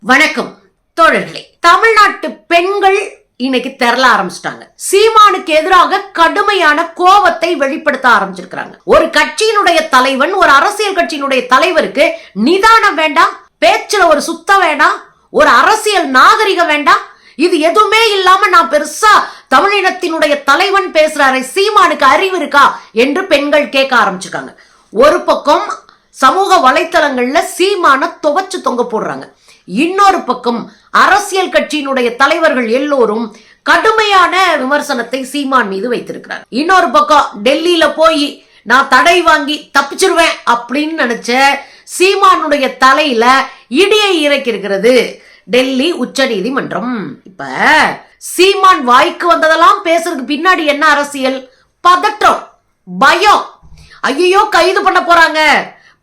வணக்கம் தோழர்களே. தமிழ்நாட்டு பெண்கள் இன்னைக்கு தெரல ஆரம்பிச்சிட்டாங்க. சீமானுக்கு எதிராக கடுமையான கோபத்தை வெளிப்படுத்த ஆரம்பிச்சிருக்காங்க. ஒரு கட்சியினுடைய தலைவன், ஒரு அரசியல் கட்சியினுடைய தலைவருக்கு நிதானம் வேண்டாம், பேச்சுல ஒரு சுத்தம் வேண்டாம், ஒரு அரசியல் நாகரிகம் வேண்டாம். இது எதுவுமே இல்லாம நான் பெருசா தமிழினத்தினுடைய தலைவன் பேசுறாரு, சீமானுக்கு அறிவு இருக்கா என்று பெண்கள் கேட்க ஆரம்பிச்சிருக்காங்க. ஒரு பக்கம் சமூக வலைத்தளங்கள்ல சீமான துவச்சு தொங்க போடுறாங்க. இன்னொரு பக்கம் அரசியல் கட்சியினுடைய தலைவர்கள் எல்லோரும் கடுமையான விமர்சனத்தை சீமான் மீது வைத்திருக்கிறார். இன்னொரு பக்கம் டெல்லியில போய் நான் தடை வாங்கி தப்பிச்சிருவேன் அப்படின்னு நினைச்ச சீமானுடைய தலையில இடியை இறக்கி இருக்கிறது டெல்லி உச்ச நீதிமன்றம். இப்ப சீமான் வாய்க்கு வந்ததெல்லாம் பேசுறதுக்கு பின்னாடி என்ன அரசியல்? பதற்றம், பயம். ஐயோ கைது பண்ண போறாங்க,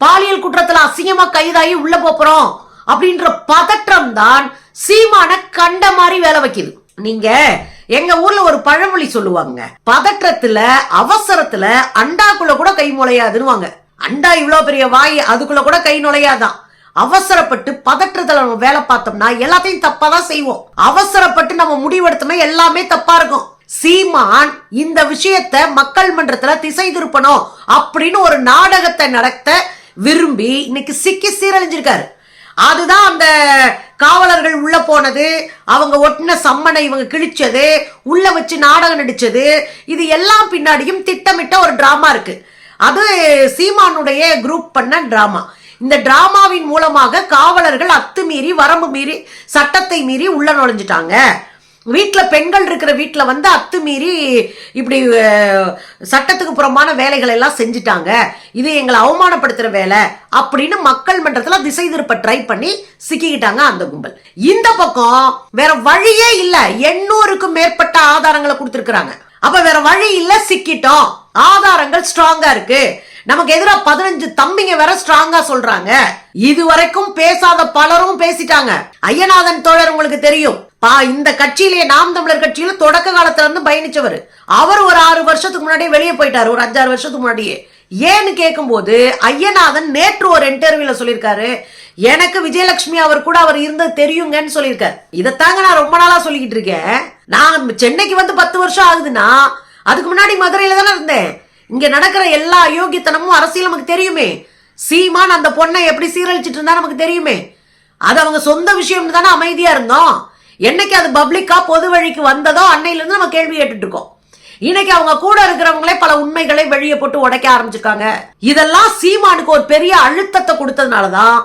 பாலியல் குற்றத்துல அசிங்கமா கைதாகி உள்ள போறோம் அப்படின்ற பதற்றம் தான் சீமான கண்ட மாதிரி வேலை வைக்குது. நீங்க எங்க ஊர்ல ஒரு பழமொழி சொல்லுவாங்க, பதற்றத்துல அவசரத்துல அண்டாக்குள்ள கூட கை நுழையாதுன்னு. அண்டா இவ்வளவு பெரிய வாய், அதுக்குள்ள கூட கை நுழையாதான். அவசரப்பட்டு பதற்றத்துல நம்ம வேலை பார்த்தோம்னா எல்லாத்தையும் தப்பா தான் செய்வோம். அவசரப்பட்டு நம்ம முடிவெடுத்தோம்னா எல்லாமே தப்பா இருக்கும். சீமான் இந்த விஷயத்தை மக்கள் மன்றத்துல திசை திருப்பணும் அப்படின்னு ஒரு நாடகத்தை நடத்த விரும்பி இன்னைக்கு சிக்கி சீரழிஞ்சிருக்காரு. அதுதான் அந்த காவலர்கள் உள்ள போனது, அவங்க ஒட்டின சம்மனை இவங்க கிழிச்சது, உள்ள வச்சு நாடகம் நடிச்சது, இது எல்லாம் பின்னாடியும் திட்டமிட்ட ஒரு டிராமா இருக்கு. அது சீமானுடைய குரூப் பண்ண டிராமா. இந்த டிராமாவின் மூலமாக காவலர்கள் அத்துமீறி வரம்பு மீறி சட்டத்தை மீறி உள்ள நுழைஞ்சிட்டாங்க. வீட்டுல பெண்கள் இருக்கிற வீட்டுல அத்துமீறி இப்படி சட்டத்துக்கு புறம்பான வேலைகள் எல்லாம் செஞ்சுட்டாங்க, இது எங்களை அவமானப்படுத்துற வேலை அப்படின்னு மக்கள் மன்றத்துல திசை திருப்ப ட்ரை பண்ணி சிக்கிக்கிட்டாங்க அந்த கும்பல். இந்த பக்கம் வேற வழியே இல்ல, 800க்கும் மேற்பட்ட ஆதாரங்களை கொடுத்திருக்கிறாங்க. அப்ப வேற வழி இல்ல, சிக்கிட்டோம், ஆதாரங்கள் ஸ்ட்ராங்கா இருக்கு, நமக்கு எதிராக 15 தம்பிங்க வேற ஸ்ட்ராங்கா சொல்றாங்க. இதுவரைக்கும் பேசாத பலரும் பேசிட்டாங்க. ஐயநாதன் தோழர் உங்களுக்கு தெரியும், இந்த கட்சியிலேயே நாம் தமிழர் கட்சியில தொடக்க காலத்துல இருந்து பயணிச்சவர். அவர் ஒரு 6 வருஷத்துக்கு முன்னாடியே வெளியே போயிட்டாரு, ஒரு 5-6 வருஷத்துக்கு முன்னாடியே. ஏன்னு கேட்கும் போது ஐயநாதன் நேற்று ஒரு இன்டர்வியூல சொல்லியிருக்காரு, எனக்கு விஜயலட்சுமி அவர் கூட அவர் இருந்தது தெரியுங்கன்னு சொல்லியிருக்காரு. இதைத்தாங்க நான் ரொம்ப நாளா சொல்லிக்கிட்டு இருக்கேன். நான் சென்னைக்கு 10 வருஷம் ஆகுதுன்னா அதுக்கு முன்னாடி மதுரையில தானே இருந்தேன். இங்க நடக்கிற எல்லா அயோக்கியத்தனமும் அரசியல் நமக்கு தெரியுமே. சீமான் அந்த பொண்ணை எப்படி சீரழிச்சிட்டு இருந்தா நமக்கு தெரியுமே. அது அவங்க சொந்த விஷயம் தானே அமைதியா இருந்தோம். என்னைக்கு அது பப்ளிக்கா பொது வழிக்கு வந்ததோ அன்னையில இருந்து நம்ம கேள்வி கேட்டுட்டு இருக்கோம். இன்னைக்கு அவங்க கூட இருக்கிறவங்களே பல உண்மைகளை வெளியே போட்டு உடைக்க ஆரம்பிச்சிருக்காங்க. இதெல்லாம் சீமானுக்கு ஒரு பெரிய அழுத்தத்தை கொடுத்ததுனாலதான்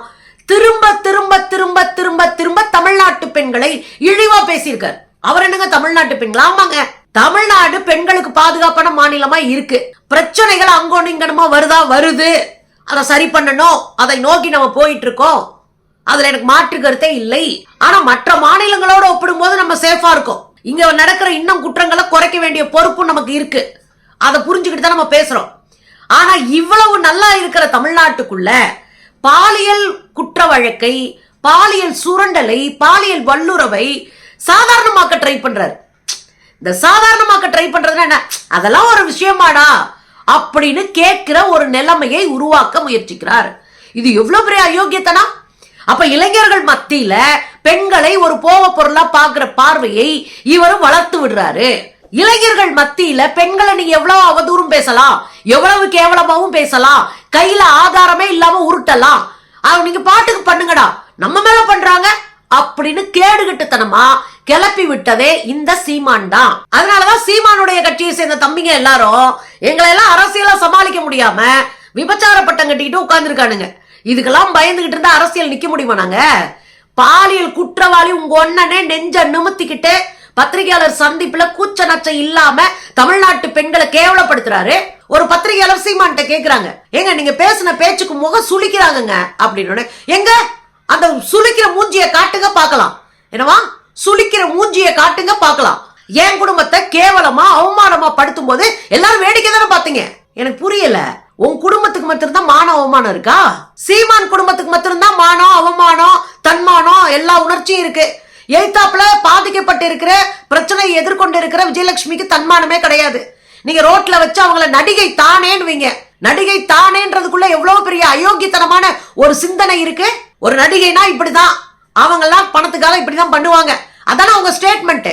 திரும்ப திரும்ப திரும்ப திரும்ப திரும்ப தமிழ்நாட்டு பெண்களை இழிவா பேசியிருக்காரு. அவர் என்னங்க தமிழ்நாட்டு பெண்கள்? ஆமாங்க, தமிழ்நாடு பெண்களுக்கு பாதுகாப்பான மாநிலமா இருக்கு. பிரச்சனைகள் அங்கோன்னு இங்கனுமா வருது, அதை சரி பண்ணணும், அதை நோக்கி நம்ம போயிட்டு இருக்கோம். அதுல எனக்கு மாற்று கருத்தே இல்லை. ஆனா மற்ற மாநிலங்களோட ஒப்பிடும்போது நம்ம சேஃபா இருக்கோம். இங்க நடக்கிற இன்னும் குற்றங்களை குறைக்க வேண்டிய பொறுப்பு நமக்கு இருக்கு. அதை புரிஞ்சுக்கிட்டு தான் நம்ம பேசுறோம். ஆனா இவ்வளவு நல்லா இருக்கிற தமிழ்நாட்டுக்குள்ள பாலியல் குற்ற வழக்கை, பாலியல் சுரண்டலை, பாலியல் வல்லுறவை சாதாரணமாக்க ட்ரை பண்றாரு. இந்த சாதாரணமாக்க ட்ரை பண்றதுன்னா என்ன, அதெல்லாம் ஒரு விஷயமாடா அப்படின்னு கேட்கிற ஒரு நிலைமையை உருவாக்க முயற்சிக்கிறார். இது எவ்வளவு பெரிய அயோக்கியத்தனா? அப்ப இளைஞர்கள் மத்தியில பெண்களை ஒரு போக பொருளா பாக்குற பார்வையை இவரும் வளர்த்து விடுறாரு. இளைஞர்கள் மத்தியில பெண்களை நீங்க எவ்வளவு அவதூறும் பேசலாம், எவ்வளவு கேவலமாவும் பேசலாம், கையில ஆதாரமே இல்லாம உருட்டலாம், நீங்க பாட்டுக்கு பண்ணுங்கடா, நம்ம மேல பண்றாங்க அப்படின்னு கேடுகட்டுத்தனமா கிளப்பி விட்டதே இந்த சீமான் தான். அதனாலதான் சீமானுடைய கட்சியை சேர்ந்த தம்பிங்க எல்லாரும் எங்களை எல்லாம் அரசியலா சமாளிக்க முடியாம விபச்சார பட்டம் கட்டிக்கிட்டு உட்கார்ந்துருக்கானுங்க. இதுக்கெல்லாம் பயந்துகிட்டு இருந்தா அரசியல் நிக்க முடியுமா? நாங்க பாலியல் குற்றவாளி உங்க ஒன்னனே நெஞ்ச நிமித்திக்கிட்டு பத்திரிகையாளர் சந்திப்புல கூச்ச நச்சை இல்லாம தமிழ்நாட்டு பெண்களை கேவலப்படுத்துறாரு. ஒரு பத்திரிகையாளர் சீமான்ட்ட கேக்குறாங்க, ஏங்க நீங்க பேசின பேச்சுக்கு முகம் சுளிக்கிறாங்க அப்படின்னு. எங்க அந்த சுளிக்கிற மூஞ்சிய காட்டுங்க பாக்கலாம். என்னவா சுளிக்கிற மூஞ்சிய காட்டுங்க பாக்கலாம். என் குடும்பத்தை கேவலமா அவமானமா படுத்தும் போது எல்லாரும் வேடிக்கை தானே பாத்தீங்க. எனக்கு புரியல, உன் குடும்பத்துக்கு மட்டும்தான் மானம் அவமானம் இருக்கா? சீமான் குடும்பத்துக்கு மட்டும்தான் மானம் அவமானம் தன்மானம் எல்லா உணர்ச்சியும் இருக்கு. எய்தாப்புல பாதிக்கப்பட்டு இருக்கிற பிரச்சனையை எதிர்கொண்டு இருக்கிற விஜயலட்சுமிக்கு தன்மானமே கிடையாது. நீங்க ரோட்ல வச்சு அவங்கள நடிகை தானேன்னு நடிகை தானேன்றதுக்குள்ள எவ்வளவு பெரிய அயோக்கியத்தனமான ஒரு சிந்தனை இருக்கு. ஒரு நடிகைனா இப்படிதான், அவங்க எல்லாம் பணத்துக்காக இப்படிதான் பண்ணுவாங்க. அதான அவங்க ஸ்டேட்மெண்ட்.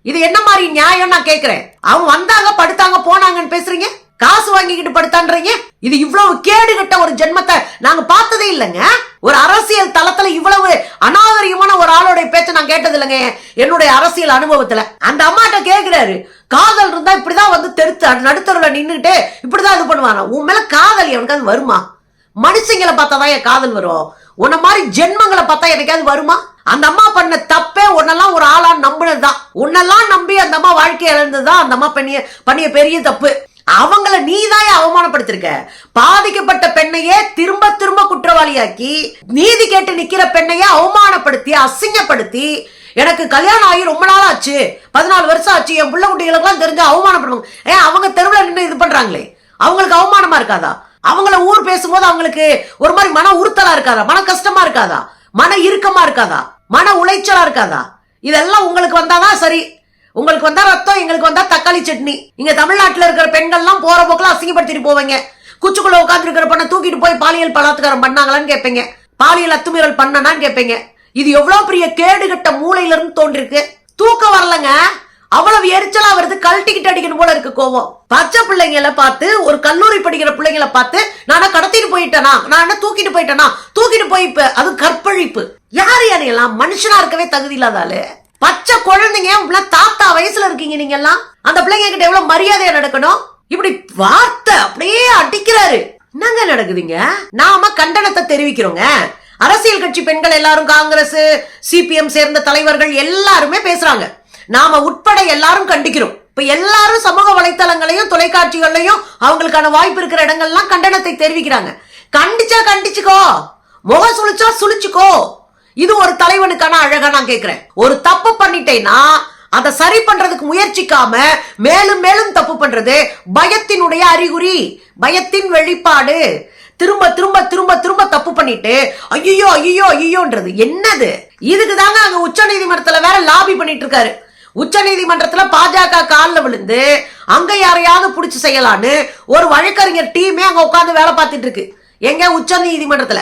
இது என்ன மாதிரி நியாயம் நான் கேக்குறேன். அவங்க வந்தாங்க, படுத்தாங்க, போனாங்கன்னு பேசுறீங்க, காசு வாங்கிக்கிட்டு படுத்தான்றீங்க. இது இவ்வளவு கேடு கட்ட ஒரு ஜென்மத்தை நாங்க பார்த்ததே இல்லைங்க. ஒரு அரசியல் தளத்துல இவ்வளவு அநாகரிகமான ஒரு ஆளோட பேச்ச நான் கேட்டது இல்லைங்க என்னுடைய அரசியல் அனுபவத்துல. அந்த அம்மாட்ட கேக்குறாரு, காதல் இருந்தா இப்படிதான் வந்து தெருத்து நடுத்தருல நின்னுகிட்டு இப்படிதான் இது பண்ணுவாங்க. உன் மேல காதல் எவனுக்காவது வருமா? மனுஷங்களை பார்த்தாதான் என் காதல் வரும். உன்ன மாதிரி ஜென்மங்களை பார்த்தா எனக்காவது வருமா? அந்த அம்மா பண்ண தப்பே உன்னெல்லாம் ஒரு ஆளா நம்பினதுதான். உன்னெல்லாம் நம்பி அந்த அம்மா வாழ்க்கை இழந்ததுதான் அந்த அம்மா பண்ணிய பெரிய தப்பு. அவங்கள நீதான் அவமானப்படுத்திருக்க. பாதிக்கப்பட்ட பெண்ணையே திரும்ப திரும்ப குற்றவாளியாக்கி நீதி கேட்டு நிக்கிற பெண்ணையே அவமானப்படுத்தி அசிங்கப்படுத்தி, எனக்கு கல்யாணம் ஆகி ரொம்ப நாள் ஆச்சு, 14 வருஷம் ஆச்சு, என் பிள்ளை குட்டிகளுக்கு தெரிஞ்சு அவமானப்படுவாங்க. அவங்க தெருவில் நின்று இது பண்றாங்களே, அவங்களுக்கு அவமானமா இருக்காதா? அவங்கள ஊர் பேசும்போது அவங்களுக்கு ஒரு மாதிரி மன உறுத்தலா இருக்காதா? மன கஷ்டமா இருக்காதா? மன இறுக்கமா இருக்காதா? மன உளைச்சலா இருக்காதா? இதெல்லாம் உங்களுக்கு வந்தாதான் சரி. உங்களுக்கு வந்தா ரத்தம், எங்களுக்கு வந்தா தக்காளி சட்னி. இங்க தமிழ்நாட்டுல இருக்கிற பெண்கள் எல்லாம் போற போக்குல அசிங்கப்படுத்திட்டு போவீங்க. குச்சுக்குள்ள உட்கார்ந்து இருக்கிற பொண்ணை தூக்கிட்டு போய் பாலியல் பலாத்காரம் பண்ணாங்களான்னு கேட்பீங்க, பாலியல் அத்துமீறல் பண்ணனான்னு கேட்பீங்க. இது எவ்வளவு பெரிய கேடுகட்ட மூளையில இருந்து தோன்றிருக்கு. தூக்கம் வரலங்க, அவ்வளவு எரிச்சலா வருது, கழட்டிக்கிட்டு அடிக்கணும் போல இருக்கு கோவம். பச்சை பிள்ளைங்களை பார்த்து, ஒரு கல்லூரி படிக்கிற பிள்ளைங்களை பார்த்து, நான் கடத்திட்டு போயிட்டேனா, நான் தூக்கிட்டு போயிட்டேனா, தூக்கிட்டு போய் அது கற்பழிப்பு. யாரு யாரையெல்லாம் மனுஷனா இருக்கவே தகுதி இல்லாதாலு. பச்சை குழந்தைங்க, தாத்தா வயசுல இருக்கீங்க நீங்க எல்லாம். அந்த பிள்ளைங்க கிட்ட எவ்வளவு மரியாதையா நடக்கணும். இப்படி வார்த்தை அப்படியே அடிக்கிறாரு. என்னங்க நடக்குதுங்க? நாம கண்டனத்தை தெரிவிக்கிறோங்க. அரசியல் கட்சி பெண்கள் எல்லாரும், காங்கிரஸ், சிபிஎம் சேர்ந்த தலைவர்கள் எல்லாருமே பேசுறாங்க. நாம உட்பட எல்லாரும் கண்டிக்கிறோம். இப்ப எல்லாரும் சமூக வலைத்தளங்களையும் தொலைக்காட்சிகளையும் அவங்களுக்கான வாய்ப்பு இருக்கிற இடங்கள்லாம் கண்டனத்தை தெரிவிக்கிறாங்க. கண்டிச்சா கண்டிச்சுக்கோ, முகம் சுழிச்சா சுழிச்சுக்கோ. இது ஒரு தலைவனுக்கான அழகா நான் கேட்கிறேன். ஒரு தப்பு பண்ணிட்டேன்னா அதை சரி பண்றதுக்கு முயற்சிக்காம மேலும் மேலும் தப்பு பண்றது பயத்தினுடைய அறிகுறி, பயத்தின் வெளிப்பாடு. திரும்ப திரும்ப திரும்ப திரும்ப தப்பு பண்ணிட்டு ஐயோ ஐயோ ஐயோன்றது என்னது? இதுக்கு தாங்க அங்க உச்ச நீதிமன்றத்துல வேற லாபி பண்ணிட்டு இருக்காரு. உச்ச நீதிமன்றத்துல பாஜக காலில் விழுந்து அங்க யாரையாவது புடிச்சு செய்யலான்னு ஒரு வழக்கறிஞர் டீமே அங்க உட்கார்ந்து வேலை பார்த்துட்டு இருக்கு. எங்க உச்ச நீதிமன்றத்துல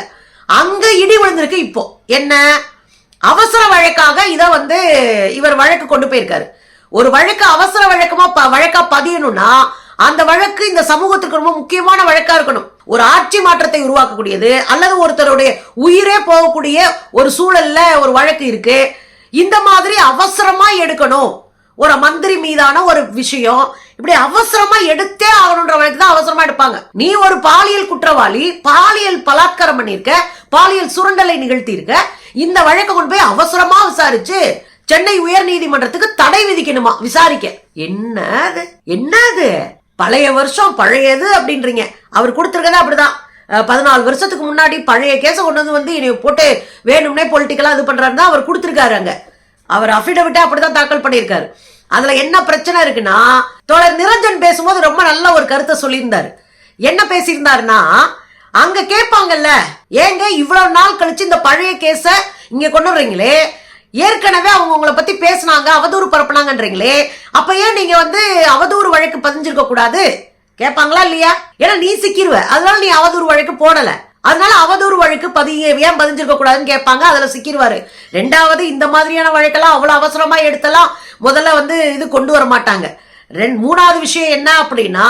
அங்க இடி விழுந்திருக்கு. இப்போ என்ன அவசர வழக்காக இத இவர் வழக்கு கொண்டு போயிருக்காரு. ஒரு வழக்கு அவசர வழக்கா பதியணும்னா அந்த வழக்கு இந்த சமூகத்துக்கு ரொம்ப முக்கியமான வழக்கா இருக்கணும். ஒரு ஆட்சி மாற்றத்தை உருவாக்கக்கூடியது அல்லது ஒருத்தருடைய உயிரே போகக்கூடிய ஒரு சூழல்ல ஒரு வழக்கு இருக்கு. இந்த மாதிரி அவசரமா எடுக்கணும். ஒரு மந்திரி மீதான ஒரு விஷயம் இப்படி அவசரமா எடுத்தே ஆகணும்ன்ற வழக்கு தான் அவசரமா எடுப்பாங்க. நீ ஒரு பாலியல் குற்றவாளி, பாலியல் பலாத்காரம் பண்ணிருக்க, பாலியல் சுரண்டலை நிகழ்த்தி இருக்க, இந்த வழக்கை கொண்டு போய் அவசரமா விசாரிச்சு சென்னை உயர் நீதிமன்றத்துக்கு தடை விதிக்கணுமா விசாரிக்க? என்னது என்னது? பழைய வருஷம் பழையது அப்படின்றீங்க. அவர் கொடுத்திருக்கதா அப்படிதான். 14 வருஷத்துக்கு முன்னாடி பழைய கேஸ கொண்டு வந்து என்னை போட்டு வேணும்னே பொலிட்டிக்கலா இது பண்றாருன்னா அவர் கொடுத்திருக்காரு. அங்க அவர் அபிடவிட்டா அப்படிதான் தாக்கல் பண்ணியிருக்காரு. அதுல என்ன பிரச்சனை இருக்குன்னா, தோழர் நிரஞ்சன் பேசும்போது ரொம்ப நல்ல ஒரு கருத்தை சொல்லியிருந்தாரு. என்ன பேசியிருந்தாருன்னா, அங்க கேட்பாங்கல்ல, ஏங்க இவ்வளவு நாள் கழிச்சு இந்த பழைய கேஸ இங்க கொண்டு வர்றீங்களே, ஏற்கனவே அவங்க உங்களை பத்தி பேசினாங்க, அவதூறு பரப்புனாங்கன்றீங்களே, அப்ப ஏன் நீங்க அவதூறு வழக்கு பதிஞ்சிருக்க கூடாது கேட்பாங்களா இல்லையா? ஏன்னா நீ சிக்கிருவ, அதனால நீ அவதூறு வழக்கு போடல, அதனால அவதூறு வழக்கு ஏன் பதிஞ்சிருக்க கூடாதுன்னு கேட்பாங்க. அதுல சிக்கிருவாரு. ரெண்டாவது, இந்த மாதிரியான வழக்கெல்லாம் அவ்வளவு அவசரமா எடுத்தெல்லாம் முதல்ல இது கொண்டு வர மாட்டாங்க. மூணாவது விஷயம் என்ன அப்படின்னா,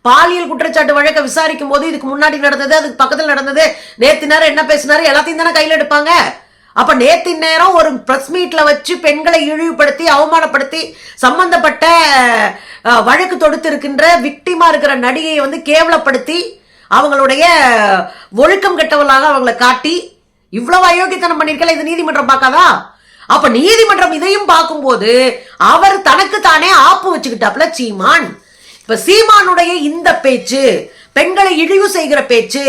பாலியல் குற்றச்சாட்டு வழக்க விசாரிக்கும் போது இதுக்கு முன்னாடி நடந்தது, அதுக்கு பக்கத்தில் நடந்தது, நேத்து நேரம் என்ன பேசினாரு எல்லாத்தையும் தானே கையில எடுப்பாங்க. அப்ப நேத்து நேரம் ஒரு பிரஸ் மீட்ல வச்சு பெண்களை இழிவுபடுத்தி அவமானப்படுத்தி சம்பந்தப்பட்ட வழக்கு தொடுத்து இருக்கின்ற விக்டிமா இருக்கிற நடிகையை கேவலப்படுத்தி அவங்களுடைய ஒழுக்கம் கெட்டவர்களாக அவங்களை காட்டி இவ்வளவு அயோக்கியத்தனம் பண்ணிருக்கல, இது நீதிமன்றம் பார்க்காதா? அப்ப நீதிமன்றம் இதையும் பார்க்கும்போது அவர் தனக்கு தானே ஆப்பு வச்சுக்கிட்டாப்ல சீமான். இப்ப சீமானுடைய இந்த பேச்சு, பெண்களை இழிவு செய்கிற பேச்சு,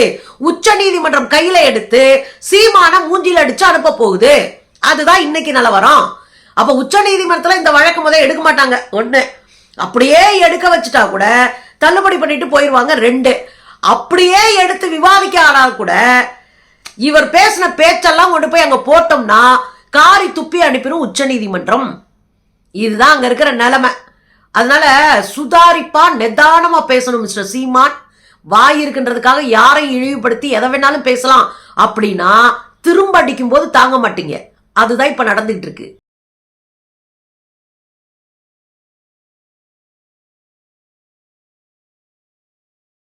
உச்ச நீதிமன்றம் கையில எடுத்து சீமான மூஞ்சில அடிச்சு அனுப்ப போகுது. அதுதான் இன்னைக்கு நிலவரம். அப்ப உச்ச நீதிமன்றத்துல இந்த வழக்கு முதல்ல எடுக்க மாட்டாங்க. ஒண்ணு, அப்படியே எடுக்க வச்சுட்டா கூட தள்ளுபடி பண்ணிட்டு போயிருவாங்க. 2, அப்படியே எடுத்து விவாதிக்க ஆனால் கூட இவர் பேசின பேச்செல்லாம் கொண்டு போய் அங்க போட்டோம்னா காரி துப்பி அனுப்பிடும் உச்ச நீதிமன்றம். இதுதான் அங்க இருக்கிற நிலைமை. அதனால சுதாரிப்பா நிதானமா பேசணும் மிஸ்டர் சீமான். வாய் இருக்கின்றதுக்காக யாரையும் இழிவுபடுத்தி எதை வேணாலும் பேசலாம் அப்படின்னா திரும்ப அடிக்கும் போது தாங்க மாட்டீங்க. அதுதான் இப்ப நடந்துட்டு இருக்கு.